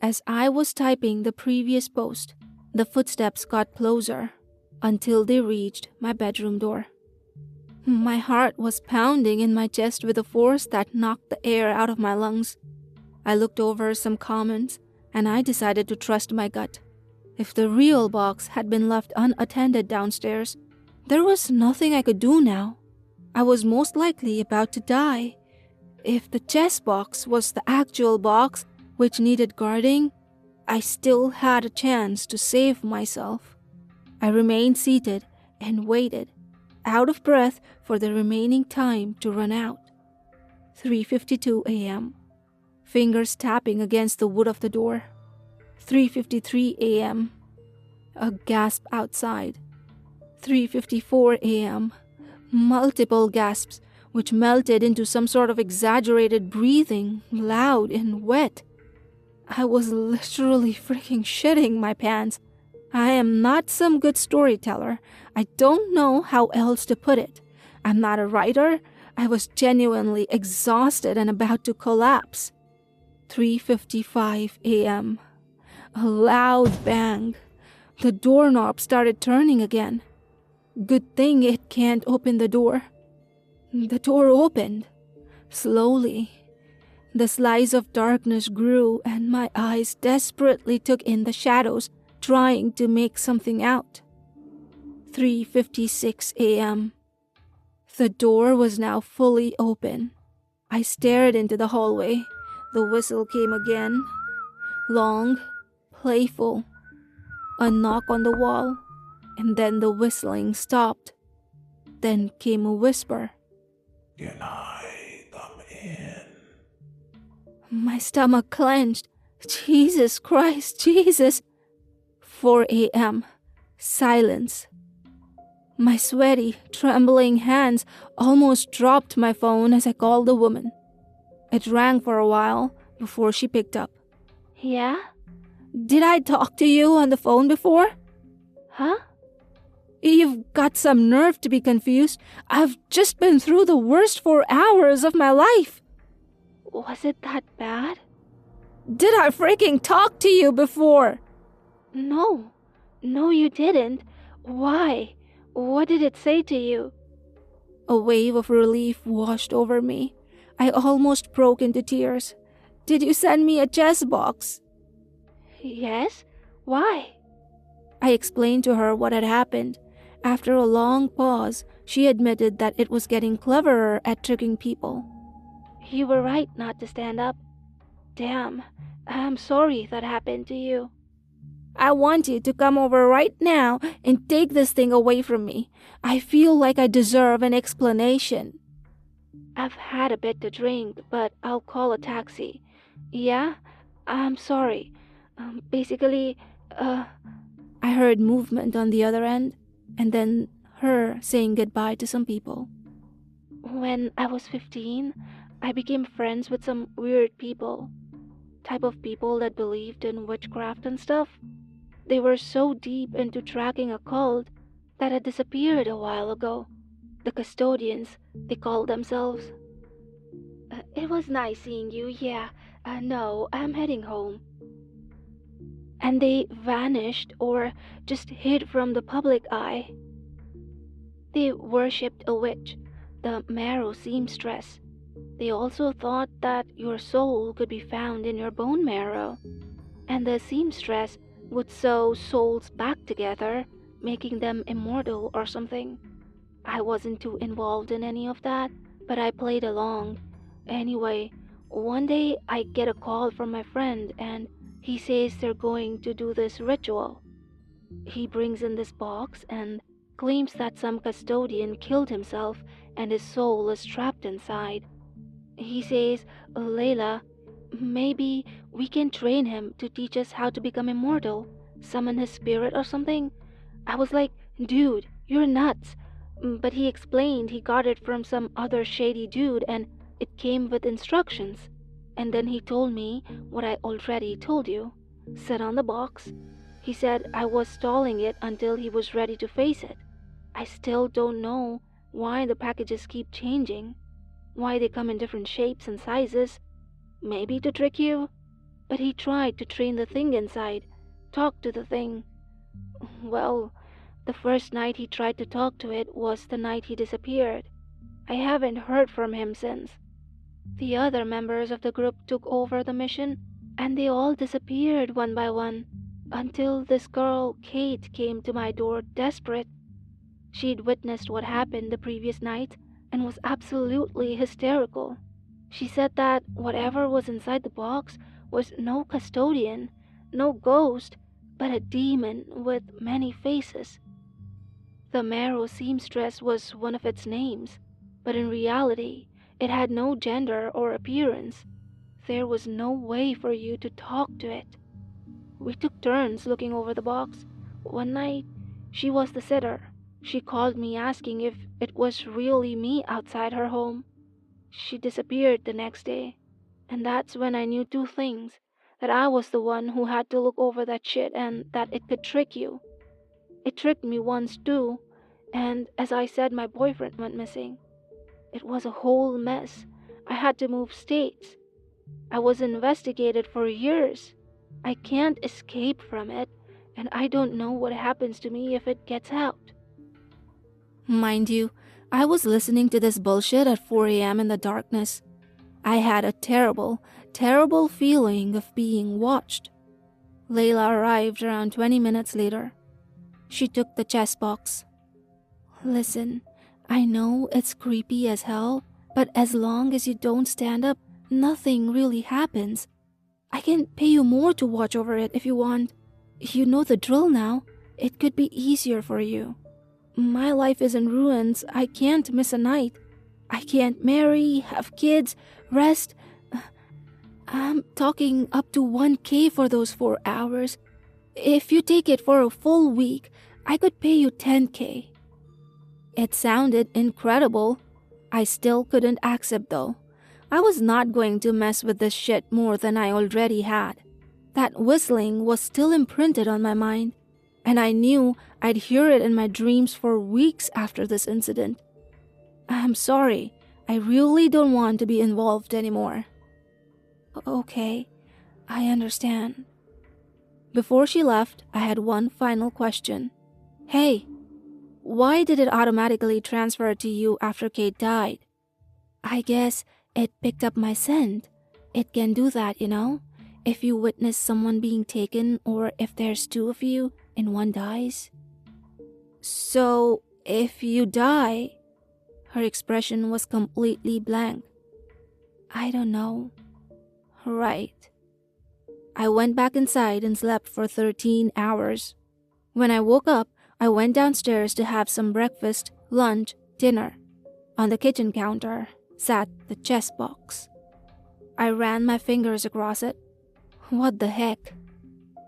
As I was typing the previous post, the footsteps got closer until they reached my bedroom door. My heart was pounding in my chest with a force that knocked the air out of my lungs. I looked over some comments and I decided to trust my gut. If the real box had been left unattended downstairs, there was nothing I could do now. I was most likely about to die. If the chess box was the actual box which needed guarding, I still had a chance to save myself. I remained seated and waited, out of breath for the remaining time to run out. 3:52 a.m. Fingers tapping against the wood of the door. 3:53 a.m. A gasp outside. 3:54 a.m. Multiple gasps which melted into some sort of exaggerated breathing, loud and wet. I was literally freaking shitting my pants. I am not some good storyteller. I don't know how else to put it. I'm not a writer. I was genuinely exhausted and about to collapse. 3:55 a.m. A loud bang. The doorknob started turning again. Good thing it can't open the door. The door opened. Slowly. The slice of darkness grew and my eyes desperately took in the shadows, trying to make something out. 3:56 a.m. The door was now fully open. I stared into the hallway. The whistle came again. Long, playful. A knock on the wall, and then the whistling stopped. Then came a whisper. Can I come in? My stomach clenched. Jesus Christ, Jesus. 4 a.m. Silence. My sweaty, trembling hands almost dropped my phone as I called the woman. It rang for a while before she picked up. Yeah? Did I talk to you on the phone before? Huh? You've got some nerve to be confused. I've just been through the worst 4 hours of my life. Was it that bad? Did I freaking talk to you before? No. No, you didn't. Why? What did it say to you? A wave of relief washed over me. I almost broke into tears. Did you send me a chess box? Yes. Why? I explained to her what had happened. After a long pause, she admitted that it was getting cleverer at tricking people. You were right not to stand up. Damn, I'm sorry that happened to you. I want you to come over right now and take this thing away from me. I feel like I deserve an explanation. I've had a bit to drink, but I'll call a taxi. Yeah? I'm sorry. Basically, I heard movement on the other end, and then her saying goodbye to some people. When I was 15, I became friends with some weird people. Type of people that believed in witchcraft and stuff. They were so deep into tracking a cult that had disappeared a while ago. The custodians, they called themselves. It was nice seeing you, yeah. No, I'm heading home. And they vanished or just hid from the public eye. They worshipped a witch, the marrow seamstress. They also thought that your soul could be found in your bone marrow, and the seamstress would sew souls back together, making them immortal or something. I wasn't too involved in any of that, but I played along. Anyway, one day I get a call from my friend and he says they're going to do this ritual. He brings in this box and claims that some custodian killed himself and his soul is trapped inside. He says, Layla, maybe we can train him to teach us how to become immortal, summon his spirit or something. I was like, dude, you're nuts. But he explained he got it from some other shady dude and it came with instructions. And then he told me what I already told you. Sit on the box. He said I was stalling it until he was ready to face it. I still don't know why the packages keep changing. Why they come in different shapes and sizes. Maybe to trick you. but he tried to train the thing inside, talk to the thing. Well, the first night he tried to talk to it was the night he disappeared. I haven't heard from him since. The other members of the group took over the mission, and they all disappeared one by one, until this girl, Kate, came to my door desperate. She'd witnessed what happened the previous night and was absolutely hysterical. She said that whatever was inside the box was no custodian, no ghost, but a demon with many faces. The Marrow seamstress was one of its names, but in reality, it had no gender or appearance. There was no way for you to talk to it. We took turns looking over the box. One night, she was the sitter. She called me asking if it was really me outside her home. She disappeared the next day, and that's when I knew two things: that I was the one who had to look over that shit and that it could trick you. It tricked me once too, and as I said, my boyfriend went missing. It was a whole mess. I had to move states. I was investigated for years. I can't escape from it, and I don't know what happens to me if it gets out. Mind you, I was listening to this bullshit at 4 a.m. in the darkness. I had a terrible, terrible feeling of being watched. Layla arrived around 20 minutes later. She took the chess box. Listen, I know it's creepy as hell, but as long as you don't stand up, nothing really happens. I can pay you more to watch over it if you want. You know the drill now. It could be easier for you. My life is in ruins. I can't miss a night. I can't marry, have kids, rest. I'm talking up to 1K for those 4 hours. If you take it for a full week, I could pay you 10K. It sounded incredible. I still couldn't accept though. I was not going to mess with this shit more than I already had. That whistling was still imprinted on my mind, and I knew I'd hear it in my dreams for weeks after this incident. I'm sorry. I really don't want to be involved anymore. Okay, I understand. Before she left, I had one final question. Hey, why did it automatically transfer to you after Kate died? I guess it picked up my scent. It can do that, you know? If you witness someone being taken, or if there's two of you and one dies. So, if you die... Her expression was completely blank. I don't know. Right. I went back inside and slept for 13 hours. When I woke up, I went downstairs to have some breakfast, lunch, dinner. On the kitchen counter sat the chess box. I ran my fingers across it. What the heck?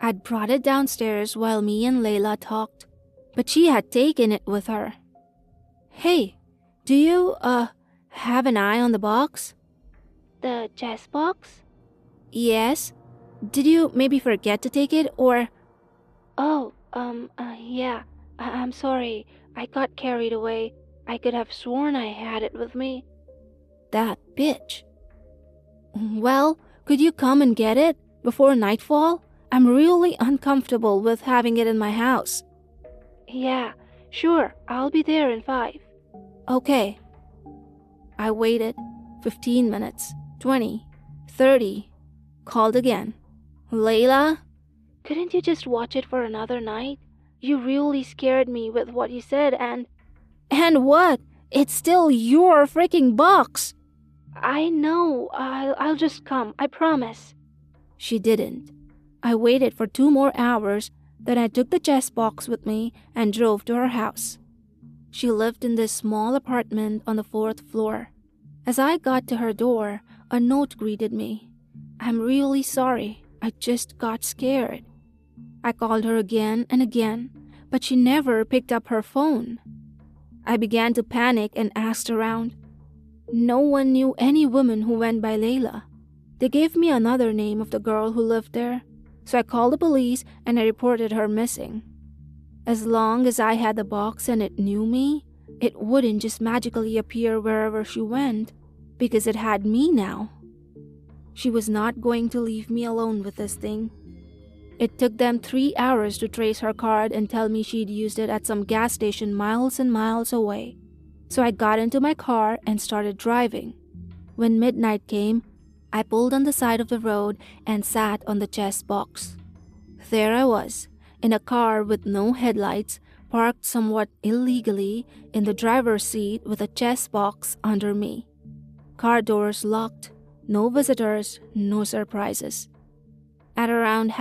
I'd brought it downstairs while me and Layla talked, but she had taken it with her. Hey, do you, have an eye on the box? The chess box? Yes. Did you maybe forget to take it, or... Yeah. I'm sorry. I got carried away. I could have sworn I had it with me. That bitch. Well, could you come and get it before nightfall? I'm really uncomfortable with having it in my house. Yeah, sure. I'll be there in 5. Okay. I waited 15 minutes, 20, 30. Called again. Layla? Couldn't you just watch it for another night? You really scared me with what you said and... And what? It's still your freaking box. I know. I'll just come. I promise. She didn't. I waited for 2 more hours, then I took the chess box with me and drove to her house. She lived in this small apartment on the 4th floor. As I got to her door, a note greeted me. I'm really sorry. I just got scared. I called her again and again, but she never picked up her phone. I began to panic and asked around. No one knew any woman who went by Layla. They gave me another name of the girl who lived there, so I called the police and I reported her missing. As long as I had the box and it knew me, it wouldn't just magically appear wherever she went, because it had me now. She was not going to leave me alone with this thing. It took them 3 hours to trace her card and tell me she'd used it at some gas station miles and miles away. So I got into my car and started driving. When midnight came, I pulled on the side of the road and sat on the chest box. There I was, in a car with no headlights, parked somewhat illegally in the driver's seat with a chest box under me. Car doors locked, no visitors, no surprises. At around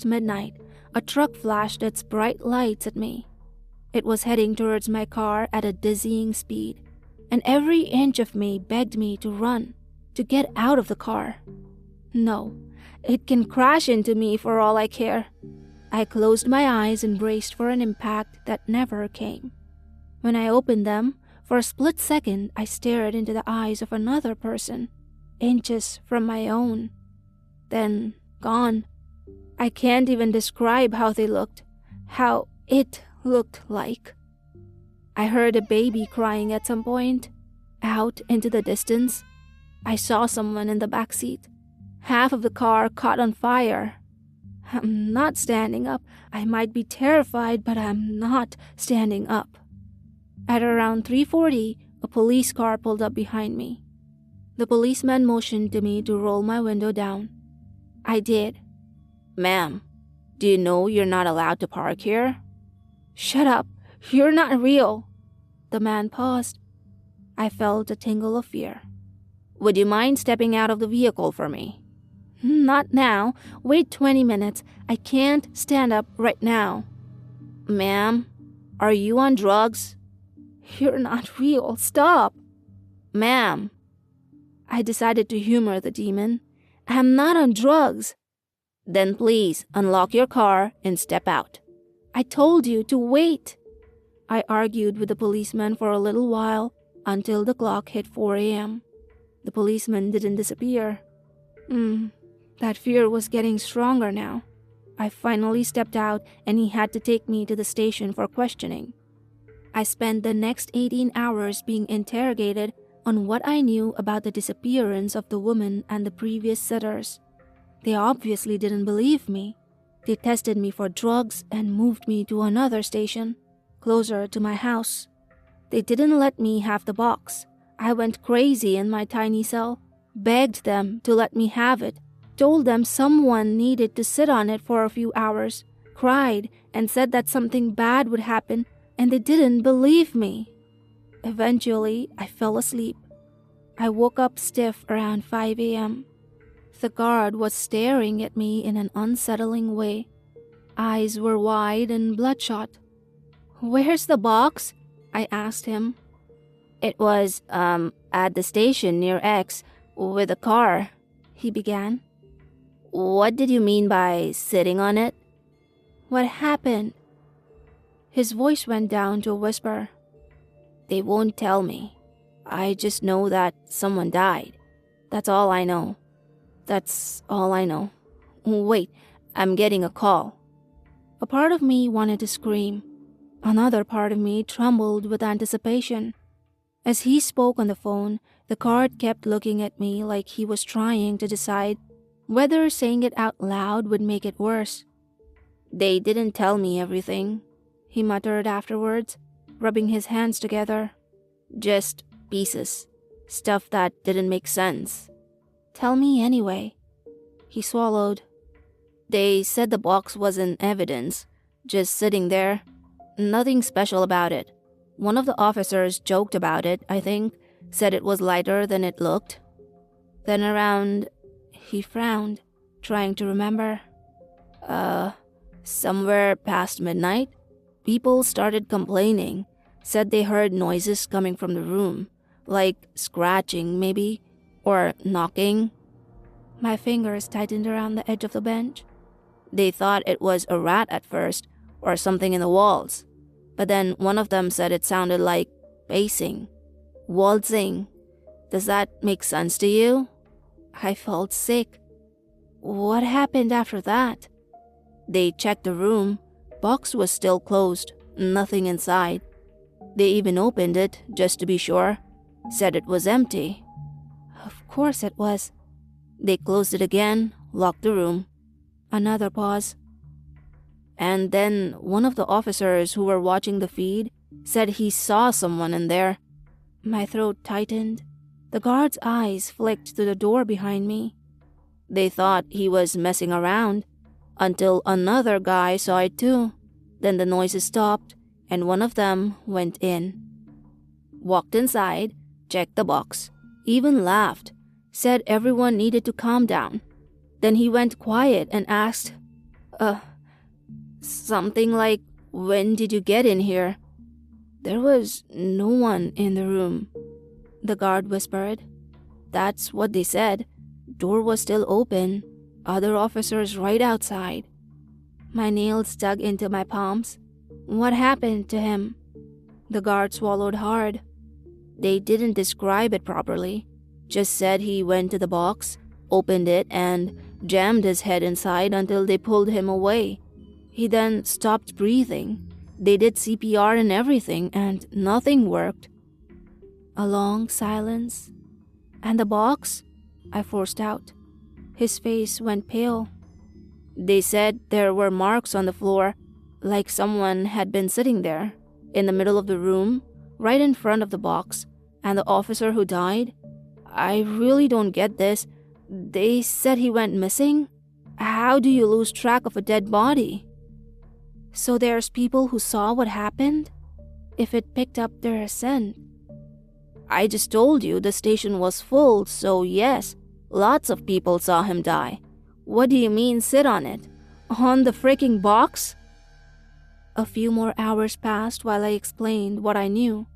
midnight, a truck flashed its bright lights at me. It was heading towards my car at a dizzying speed, and every inch of me begged me to run, to get out of the car. No, it can crash into me for all I care. I closed my eyes and braced for an impact that never came. When I opened them, for a split second I stared into the eyes of another person, inches from my own. Then, gone. I can't even describe how they looked, how it looked like. I heard a baby crying at some point. Out into the distance, I saw someone in the back seat. Half of the car caught on fire. I'm not standing up. I might be terrified, but I'm not standing up. At around 3:40, a police car pulled up behind me. The policeman motioned to me to roll my window down. I did. "Ma'am, do you know you're not allowed to park here?" "Shut up. You're not real." The man paused. I felt a tingle of fear. "Would you mind stepping out of the vehicle for me?" "Not now. Wait 20 minutes. I can't stand up right now." "Ma'am, are you on drugs?" "You're not real. Stop." "Ma'am." I decided to humor the demon. "I'm not on drugs." "Then please unlock your car and step out." "I told you to wait." I argued with the policeman for a little while until the clock hit 4 a.m. The policeman didn't disappear. That fear was getting stronger now. I finally stepped out and he had to take me to the station for questioning. I spent the next 18 hours being interrogated on what I knew about the disappearance of the woman and the previous sitters. They obviously didn't believe me. They tested me for drugs and moved me to another station, closer to my house. They didn't let me have the box. I went crazy in my tiny cell, begged them to let me have it, told them someone needed to sit on it for a few hours, cried and said that something bad would happen, and they didn't believe me. Eventually, I fell asleep. I woke up stiff around 5 a.m. The guard was staring at me in an unsettling way. Eyes were wide and bloodshot. "Where's the box?" I asked him. "It was, at the station near X with a car," he began. "What did you mean by sitting on it?" "What happened?" His voice went down to a whisper. "They won't tell me. I just know that someone died. That's all I know. That's all I know. Wait, I'm getting a call." A part of me wanted to scream. Another part of me trembled with anticipation. As he spoke on the phone, the guard kept looking at me like he was trying to decide whether saying it out loud would make it worse. "They didn't tell me everything," he muttered afterwards, rubbing his hands together. "Just pieces. Stuff that didn't make sense." "Tell me anyway." He swallowed. "They said the box wasn't evidence, just sitting there. Nothing special about it. One of the officers joked about it, I think, said it was lighter than it looked. Then around..." He frowned, trying to remember. Somewhere past midnight, people started complaining, said they heard noises coming from the room, like scratching maybe, or knocking." My fingers tightened around the edge of the bench. "They thought it was a rat at first, or something in the walls. But then one of them said it sounded like pacing, waltzing. Does that make sense to you?" I felt sick. "What happened after that?" "They checked the room. Box was still closed, nothing inside. They even opened it, just to be sure. Said it was empty." "Of course it was." They closed it again, locked the room. Another pause. And then one of the officers who were watching the feed said he saw someone in there. My throat tightened. The guard's eyes flicked to the door behind me. They thought he was messing around until another guy saw it too. Then the noises stopped and one of them went in. Walked inside, checked the box, even laughed, said everyone needed to calm down. Then he went quiet and asked, something like, "When did you get in here?" There was no one in the room, the guard whispered. That's what they said. Door was still open. Other officers right outside. My nails dug into my palms. What happened to him? The guard swallowed hard. They didn't describe it properly. Just said he went to the box, opened it, and jammed his head inside until they pulled him away. He then stopped breathing. They did CPR and everything, and nothing worked. A long silence. And the box? I forced out. His face went pale. They said there were marks on the floor, like someone had been sitting there, in the middle of the room, right in front of the box. And the officer who died? I really don't get this. They said he went missing? How do you lose track of a dead body? So there's people who saw what happened? If it picked up their scent. I just told you the station was full, so yes, lots of people saw him die. What do you mean sit on it? On the freaking box? A few more hours passed while I explained what I knew.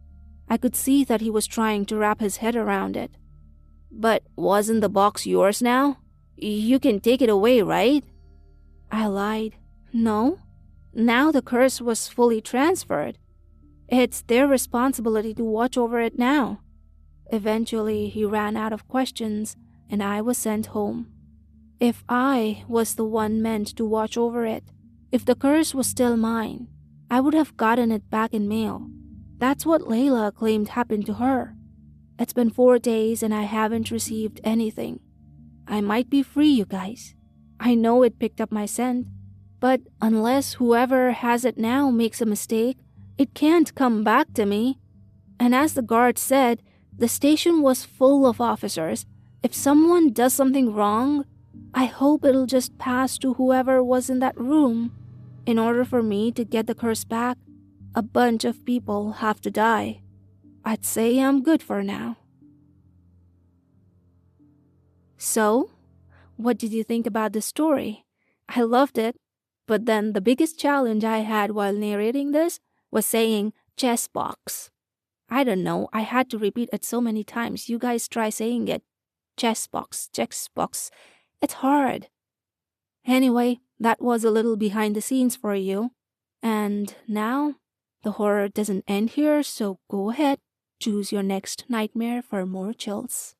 I could see that he was trying to wrap his head around it. But wasn't the box yours now? You can take it away, right? I lied. No. Now the curse was fully transferred. It's their responsibility to watch over it now. Eventually, he ran out of questions, and I was sent home. If I was the one meant to watch over it, if the curse was still mine, I would have gotten it back in mail. That's what Layla claimed happened to her. It's been 4 days and I haven't received anything. I might be free, you guys. I know it picked up my scent, but unless whoever has it now makes a mistake, it can't come back to me. And as the guard said, the station was full of officers. If someone does something wrong, I hope it'll just pass to whoever was in that room. In order for me to get the curse back, a bunch of people have to die. I'd say I'm good for now. So, what did you think about the story? I loved it, but then the biggest challenge I had while narrating this was saying chess box. I don't know, I had to repeat it so many times. You guys try saying it. Chess box, chess box. It's hard. Anyway, that was a little behind the scenes for you. And now, the horror doesn't end here, so go ahead, choose your next nightmare for more chills.